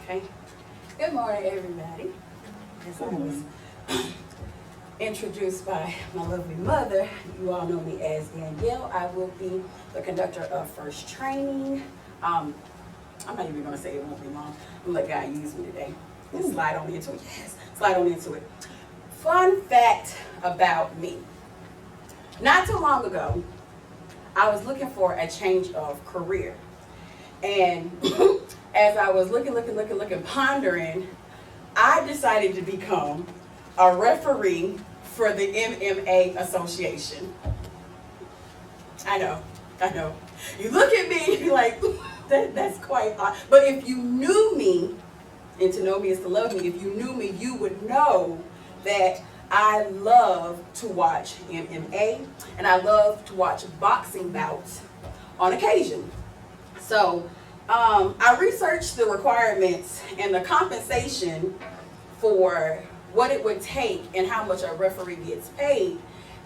Okay. Good morning, everybody. As I was introduced by my lovely mother, you all know me as Danielle. I will be the conductor of First Training. I'm not even going to say it won't be long. I'm going to let God use me today. And slide on into it. Yes, slide on into it. Fun fact about me. Not too long ago, I was looking for a change of career. And as I was looking, pondering, I decided to become a referee for the MMA Association. I know. You look at me and you're like, that's quite odd. But if you knew me, and to know me is to love me, if you knew me, you would know that I love to watch MMA, and I love to watch boxing bouts on occasion. So I researched the requirements and the compensation for what it would take and how much a referee gets paid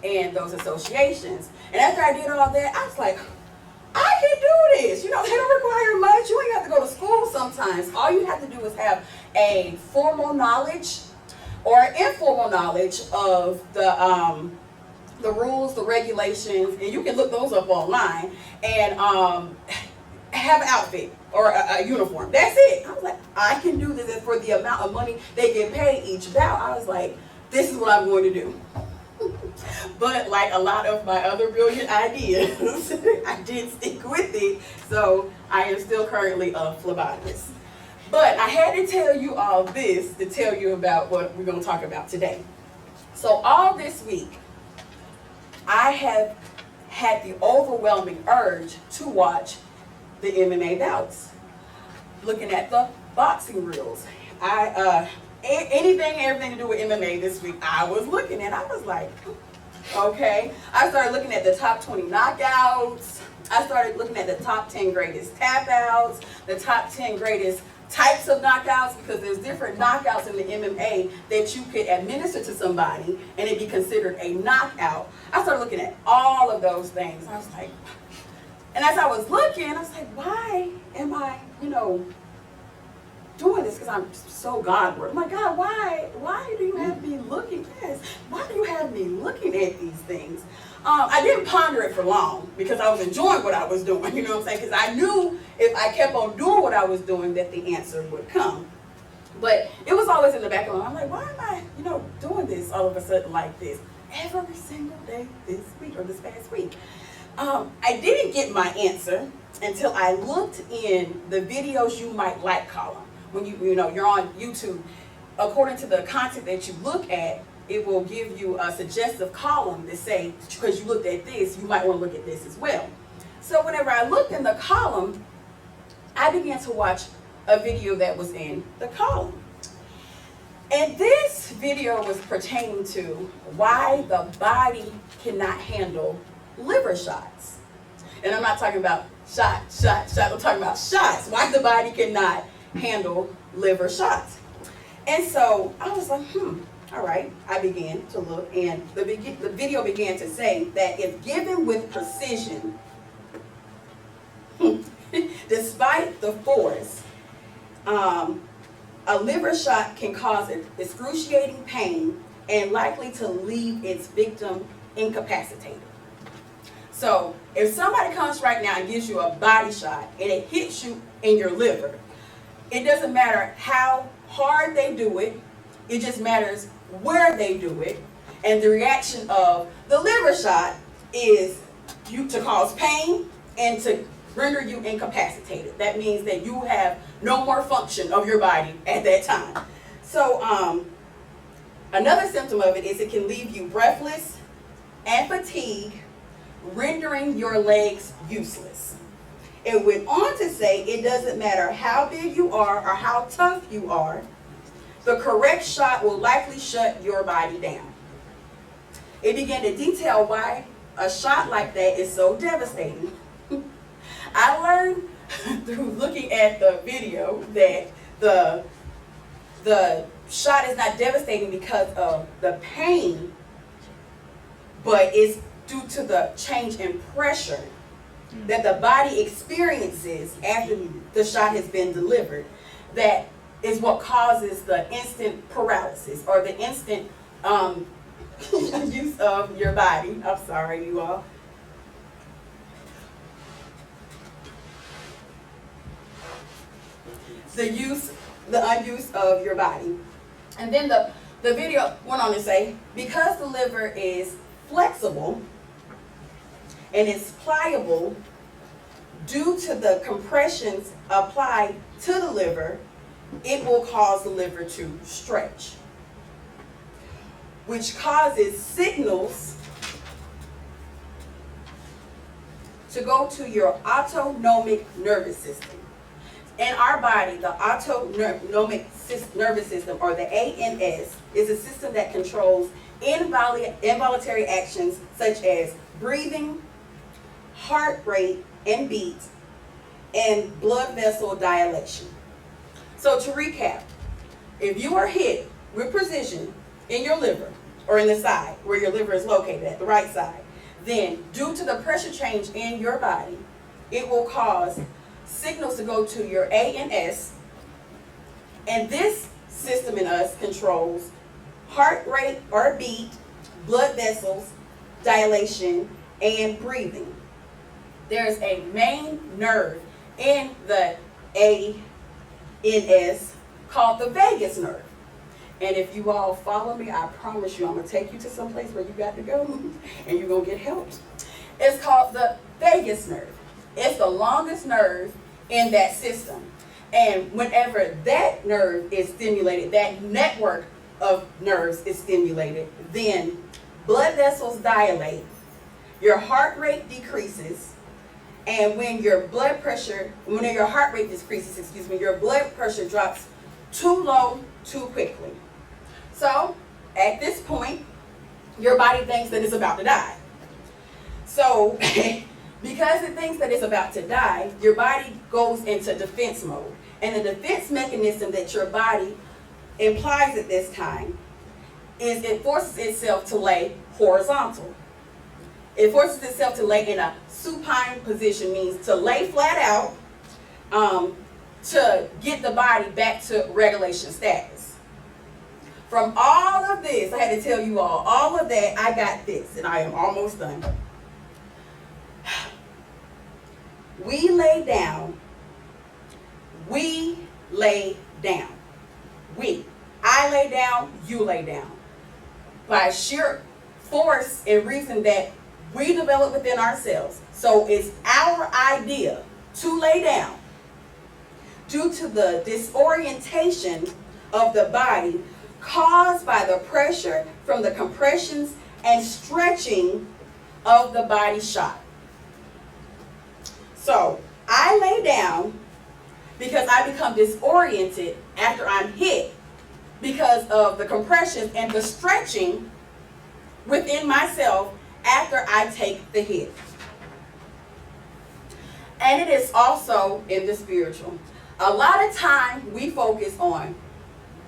in those associations. And after I did all that, I was like, I can do this. You know, they don't require much. You ain't have to go to school sometimes. All you have to do is have a formal knowledge or informal knowledge of the rules, the regulations, and you can look those up online, and have an outfit or a uniform. That's it. I was like, I can do this. And for the amount of money they get paid each bout, I was like, this is what I'm going to do. But like a lot of my other brilliant ideas, I did stick with it. So I am still currently a phlebotomist. But I had to tell you all this to tell you about what we're going to talk about today. So all this week, I have had the overwhelming urge to watch the MMA bouts. Looking at the boxing reels. Anything, everything to do with MMA this week, I was looking at. I was like, okay. I started looking at the top 20 knockouts. I started looking at the top 10 greatest tap outs, the top 10 greatest types of knockouts, because there's different knockouts in the MMA that you could administer to somebody and it'd be considered a knockout. I started looking at all of those things. I was like, and as I was looking, I was like, why am I, doing this? Because I'm so Godward. I'm like, God, why do you have me looking at this? Why do you have me looking at these things? I didn't ponder it for long because I was enjoying what I was doing, you know what I'm saying? Because I knew if I kept on doing what I was doing that the answer would come. But it was always in the back of my mind. I'm like, why am I, doing this all of a sudden like this? Every single day this week or this past week. I didn't get my answer until I looked in the videos you might like column. When you're on YouTube, according to the content that you look at, it will give you a suggestive column to say, because you looked at this, you might want to look at this as well. So whenever I looked in the column, I began to watch a video that was in the column. And this video was pertaining to why the body cannot handle liver shots. And I'm not talking about shot. I'm talking about shots. Why the body cannot handle liver shots. And so I was like, all right. I began to look, and the video began to say that if given with precision, despite the force, a liver shot can cause excruciating pain and likely to leave its victim incapacitated. So if somebody comes right now and gives you a body shot and it hits you in your liver, it doesn't matter how hard they do it, it just matters where they do it. And the reaction of the liver shot is to cause pain and to render you incapacitated. That means that you have no more function of your body at that time. So another symptom of it is it can leave you breathless and fatigued, rendering your legs useless. It went on to say it doesn't matter how big you are or how tough you are, the correct shot will likely shut your body down. It began to detail why a shot like that is so devastating. I learned through looking at the video that the shot is not devastating because of the pain, but it's due to the change in pressure that the body experiences after the shot has been delivered, that is what causes the instant paralysis or the instant use of your body. I'm sorry, you all. The unuse of your body. And then the video went on to say, because the liver is flexible and it's pliable due to the compressions applied to the liver, it will cause the liver to stretch, which causes signals to go to your autonomic nervous system. In our body, the autonomic nervous system, or the ANS, is a system that controls involuntary actions such as breathing, heart rate and beat, and blood vessel dilation. So to recap, if you are hit with precision in your liver, or in the side, where your liver is located, at the right side, then due to the pressure change in your body, it will cause signals to go to your ANS, and this system in us controls heart rate or beat, blood vessels, dilation, and breathing. There's a main nerve in the ANS called the vagus nerve. And if you all follow me, I promise you I'm going to take you to some place where you got to go and you're going to get help. It's called the vagus nerve. It's the longest nerve in that system. And whenever that nerve is stimulated, that network of nerves is stimulated, then blood vessels dilate, your heart rate decreases, and when your heart rate decreases, your blood pressure drops too low too quickly. So at this point, your body thinks that it's about to die. So because it thinks that it's about to die, your body goes into defense mode. And the defense mechanism that your body implies at this time is it forces itself to lay horizontal. It forces itself to lay in a supine position, means to lay flat out to get the body back to regulation status. From all of this, I had to tell you all of that, I got this, and I am almost done. We lay down. I lay down, you lay down. By sheer force and reason that we develop within ourselves. So it's our idea to lay down due to the disorientation of the body caused by the pressure from the compressions and stretching of the body shot. So I lay down because I become disoriented after I'm hit because of the compressions and the stretching within myself after I take the hit. And it is also in the spiritual. A lot of time we focus on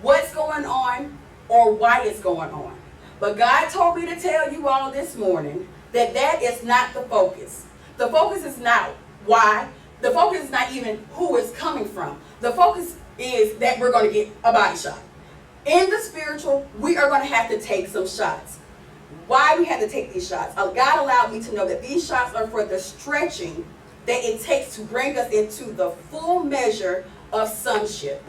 what's going on or why it's going on. But God told me to tell you all this morning that that is not the focus. The focus is not why. The focus is not even who it's coming from. The focus is that we're going to get a body shot. In the spiritual, we are going to have to take some shots. Why we have to take these shots? God allowed me to know that these shots are for the stretching that it takes to bring us into the full measure of sonship.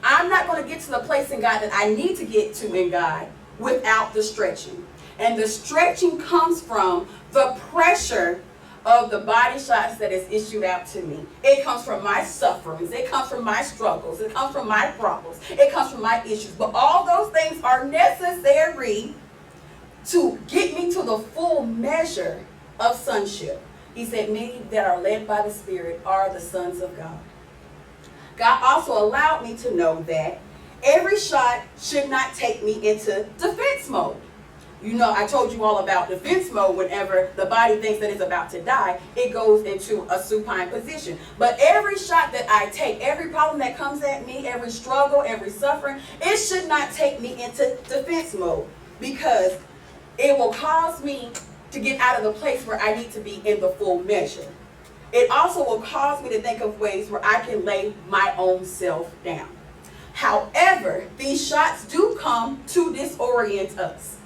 I'm not going to get to the place in God that I need to get to in God without the stretching. And the stretching comes from the pressure of the body shots that is issued out to me. It comes from my sufferings. It comes from my struggles. It comes from my problems. It comes from my issues. But all those things are necessary to get me to the full measure of sonship. He said, many that are led by the Spirit are the sons of God. God also allowed me to know that every shot should not take me into defense mode. You know, I told you all about defense mode. Whenever the body thinks that it's about to die, it goes into a supine position. But every shot that I take, every problem that comes at me, every struggle, every suffering, it should not take me into defense mode, because it will cause me to get out of the place where I need to be in the full measure. It also will cause me to think of ways where I can lay my own self down. However, these shots do come to disorient us.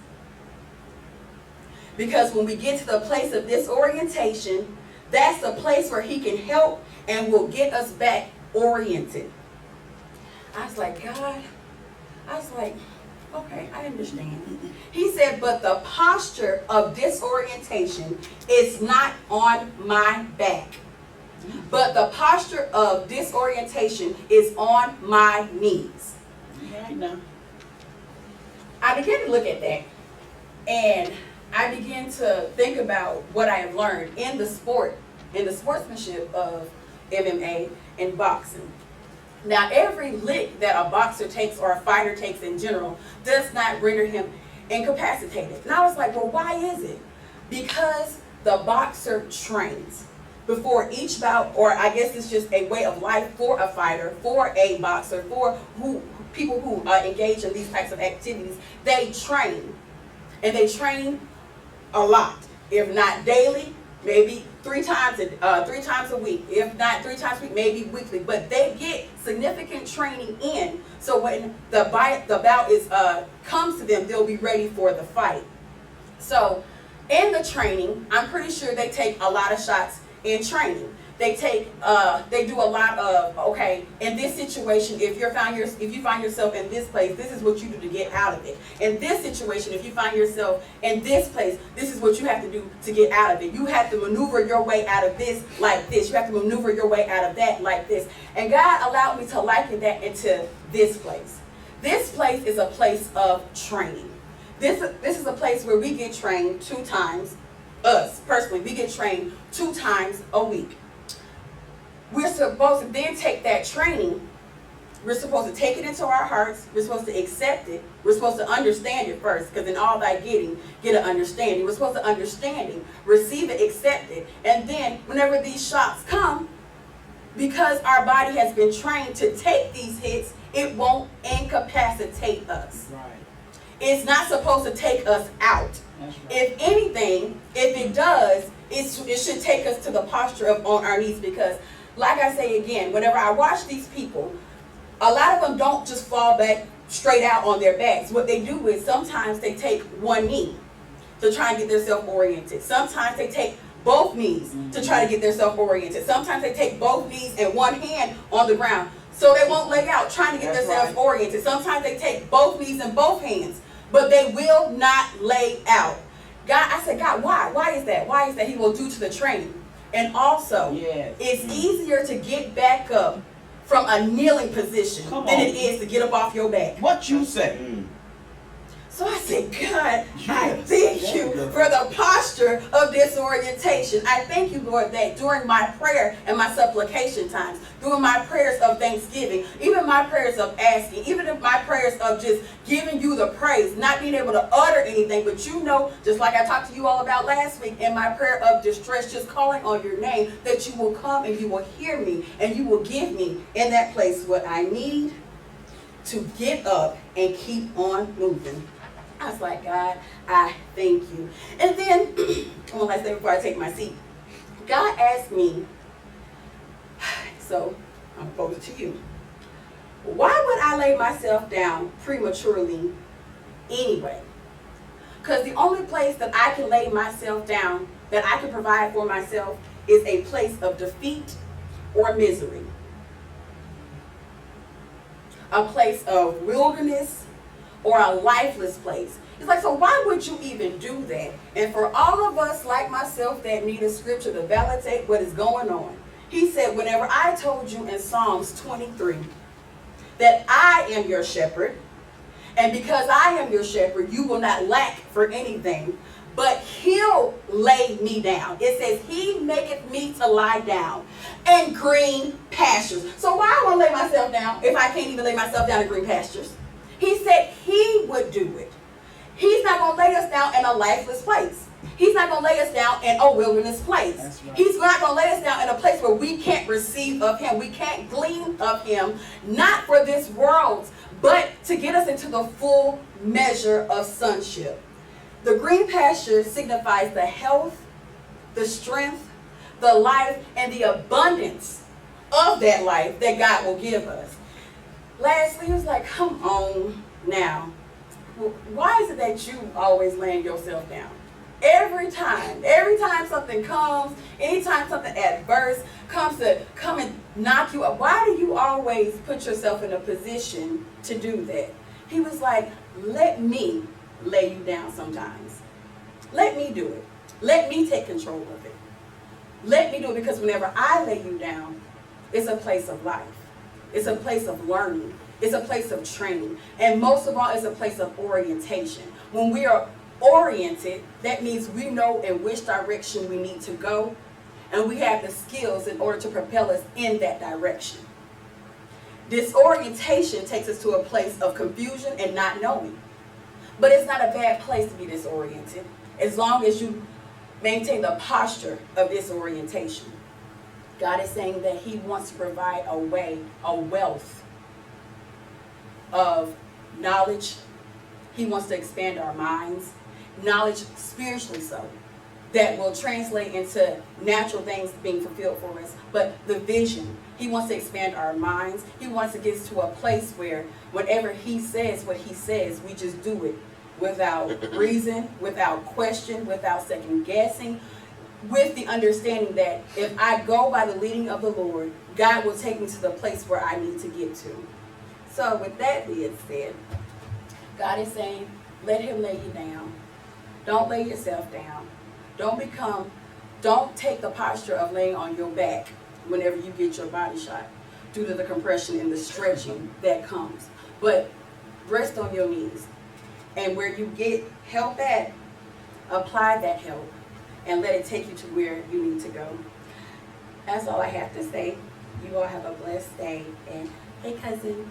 Because when we get to the place of disorientation, that's the place where he can help and will get us back oriented. I was like, God, okay, I understand. He said, but the posture of disorientation is not on my back. But the posture of disorientation is on my knees. Right now. I began to look at that, and I began to think about what I have learned in the sportsmanship of MMA and boxing. Now, every lick that a boxer takes or a fighter takes in general does not render him incapacitated. And I was like, well, why is it? Because the boxer trains. Before each bout, or I guess it's just a way of life for a fighter, for a boxer, for people who engage in these types of activities, they train. And they train a lot. If not daily, maybe three times a week. If not 3 times a week, maybe weekly. But they get significant training in. So when the bout is comes to them, they'll be ready for the fight. So in the training, I'm pretty sure they take a lot of shots in training. They do a lot of, okay, in this situation, if you find yourself in this place, this is what you do to get out of it. In this situation, if you find yourself in this place, this is what you have to do to get out of it. You have to maneuver your way out of this like this. You have to maneuver your way out of that like this. And God allowed me to liken that into this place. This place is a place of training. This is a place where we get trained 2 times. Us, personally, we get trained 2 times a week. We're supposed to then take that training. We're supposed to take it into our hearts. We're supposed to accept it. We're supposed to understand it first, because in all thy getting, get an understanding. We're supposed to understand it, receive it, accept it. And then whenever these shots come, because our body has been trained to take these hits, it won't incapacitate us. Right. It's not supposed to take us out. That's right. If anything, if it does, it should take us to the posture of on our knees, because like I say again, whenever I watch these people, a lot of them don't just fall back straight out on their backs. What they do is sometimes they take one knee to try and get themselves oriented. Sometimes they take both knees to try to get themselves oriented. Sometimes they take both knees and one hand on the ground so they won't lay out trying to get themselves oriented. Sometimes they take both knees and both hands, but they will not lay out. God, I said, God, why? Why is that? Why is that? He will due to the training. And also, it's easier to get back up from a kneeling position than it is to get up off your back. What you say? So I said, God, I thank you for the posture of disorientation. I thank you, Lord, that during my prayer and my supplication times, during my prayers of thanksgiving, even my prayers of asking, even if my prayers of just giving you the praise, not being able to utter anything, but you know, just like I talked to you all about last week, in my prayer of distress, just calling on your name, that you will come and you will hear me and you will give me in that place what I need to get up and keep on moving. I was like, God, I thank you. And then, one last thing before I take my seat. God asked me, so I'm going to pose it to you. Why would I lay myself down prematurely anyway? Because the only place that I can lay myself down, that I can provide for myself, is a place of defeat or misery. A place of wilderness or a lifeless place. It's like, so why would you even do that? And for all of us like myself that need a scripture to validate what is going on, he said, whenever I told you in Psalms 23 that I am your shepherd, and because I am your shepherd, you will not lack for anything, but he'll lay me down. It says, he maketh me to lie down in green pastures. So why I want to lay myself down if I can't even lay myself down in green pastures? He said he would do it. He's not going to lay us down in a lifeless place. He's not going to lay us down in a wilderness place. Right. He's not going to lay us down in a place where we can't receive of him. We can't glean of him, not for this world, but to get us into the full measure of sonship. The green pasture signifies the health, the strength, the life, and the abundance of that life that God will give us. Lastly, he was like, come on now. Why is it that you always laying yourself down? Every time something comes, anytime something adverse comes to come and knock you up, why do you always put yourself in a position to do that? He was like, let me lay you down sometimes. Let me do it. Let me take control of it. Let me do it, because whenever I lay you down, it's a place of life. It's a place of learning. It's a place of training. And most of all, it's a place of orientation. When we are oriented, that means we know in which direction we need to go, and we have the skills in order to propel us in that direction. Disorientation takes us to a place of confusion and not knowing. But it's not a bad place to be disoriented, as long as you maintain the posture of disorientation. God is saying that he wants to provide a way, a wealth of knowledge. He wants to expand our minds, knowledge spiritually so, that will translate into natural things being fulfilled for us. But the vision, he wants to expand our minds. He wants to get us to a place where whenever he says what he says, we just do it without reason, without question, without second guessing, with the understanding that if I go by the leading of the Lord, God will take me to the place where I need to get to. So with that being said, God is saying, let him lay you down. Don't lay yourself down. Don't take the posture of laying on your back whenever you get your body shot, due to the compression and the stretching that comes. But rest on your knees. And where you get help at, apply that help and let it take you to where you need to go. That's all I have to say. You all have a blessed day. And hey, cousin.